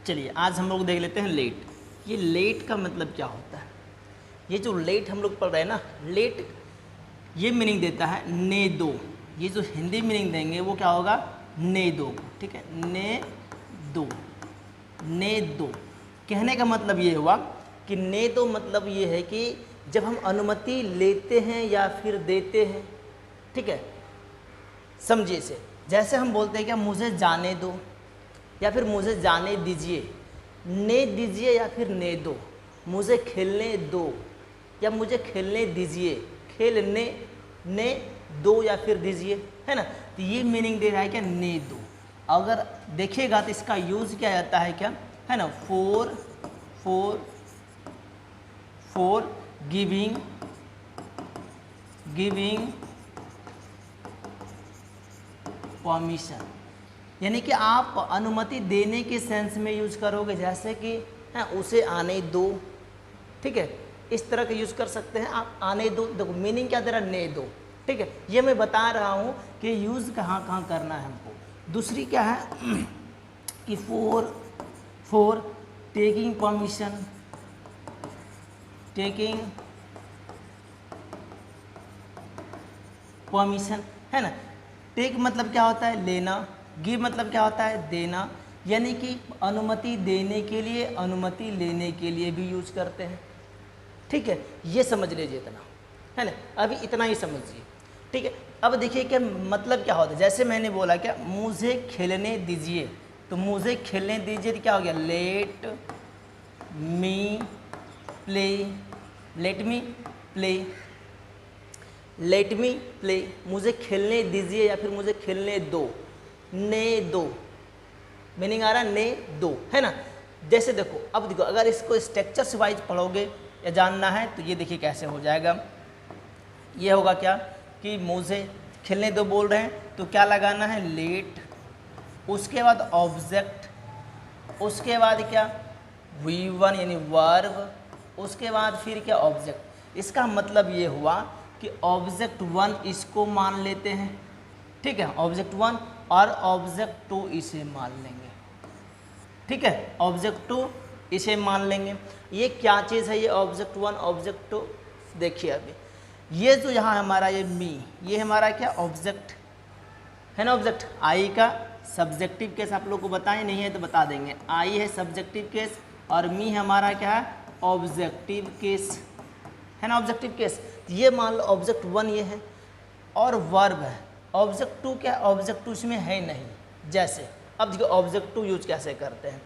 चलिए आज हम लोग देख लेते हैं लेट। ये लेट का मतलब क्या होता है? ये जो लेट हम लोग पढ़ रहे हैं ना, लेट ये मीनिंग देता है ने दो। ये जो हिंदी मीनिंग देंगे वो क्या होगा? ने दो। ठीक है, ने दो, ने दो। कहने का मतलब ये हुआ कि ने दो मतलब ये है कि जब हम अनुमति लेते हैं या फिर देते हैं, ठीक है, समझिए इसे। जैसे हम बोलते हैं क्या, मुझे जाने दो या फिर मुझे जाने दीजिए, ने दीजिए या फिर ने दो, मुझे खेलने दो या मुझे खेलने दीजिए, खेलने ने दो या फिर दीजिए, है ना। तो ये मीनिंग दे रहा है क्या, ने दो। अगर देखिएगा तो इसका यूज क्या जाता है क्या, है ना, four four four giving giving permission, यानी कि आप अनुमति देने के सेंस में यूज करोगे, जैसे कि है उसे आने दो, ठीक है, इस तरह का यूज कर सकते हैं आप। आने दो, देखो मीनिंग क्या दे रहा है, ने दो, ठीक है। ये मैं बता रहा हूँ कि यूज कहाँ कहाँ करना है हमको। दूसरी क्या है कि four taking permission, taking permission, है ना। टेक मतलब क्या होता है, लेना। गिव मतलब क्या होता है, देना। यानी कि अनुमति देने के लिए, अनुमति लेने के लिए भी यूज करते हैं, ठीक है। ये समझ लीजिए इतना, है ना, अभी इतना ही समझिए, ठीक है। अब देखिए क्या मतलब क्या होता है। जैसे मैंने बोला क्या, मुझे खेलने दीजिए, तो मुझे खेलने दीजिए तो क्या हो गया, let me play, let me play, let me play, मुझे खेलने दीजिए या फिर मुझे खेलने दो, ने दो, मीनिंग आ रहा है ने दो, है ना। जैसे देखो, अब देखो अगर इसको स्ट्रक्चर से वाइज पढ़ोगे या जानना है तो ये देखिए कैसे हो जाएगा। ये होगा क्या कि मुझे खेलने दो बोल रहे हैं तो क्या लगाना है, लेट, उसके बाद ऑब्जेक्ट, उसके बाद क्या V1 यानी वर्ब, उसके बाद फिर क्या ऑब्जेक्ट। इसका मतलब ये हुआ कि ऑब्जेक्ट 1 इसको मान लेते हैं, ठीक है, ऑब्जेक्ट 1, और ऑब्जेक्ट 2 इसे मान लेंगे, ठीक है, ऑब्जेक्ट 2 इसे मान लेंगे। ये क्या चीज़ है, ये ऑब्जेक्ट 1 ऑब्जेक्ट 2। देखिए अभी ये जो यहाँ हमारा ये मी, ये हमारा क्या ऑब्जेक्ट है ना, ऑब्जेक्ट। आई का सब्जेक्टिव केस आप लोग को बताएं, नहीं है तो बता देंगे। आई है सब्जेक्टिव केस और मी हमारा क्या है, ऑब्जेक्टिव केस, है ना, ऑब्जेक्टिव केस। ये मान लो ऑब्जेक्ट 1 ये है और वर्ब है। ऑब्जेक्ट 2 क्या, ऑब्जेक्ट 2 इसमें है नहीं। जैसे अब देखो ऑब्जेक्ट 2 यूज कैसे करते हैं,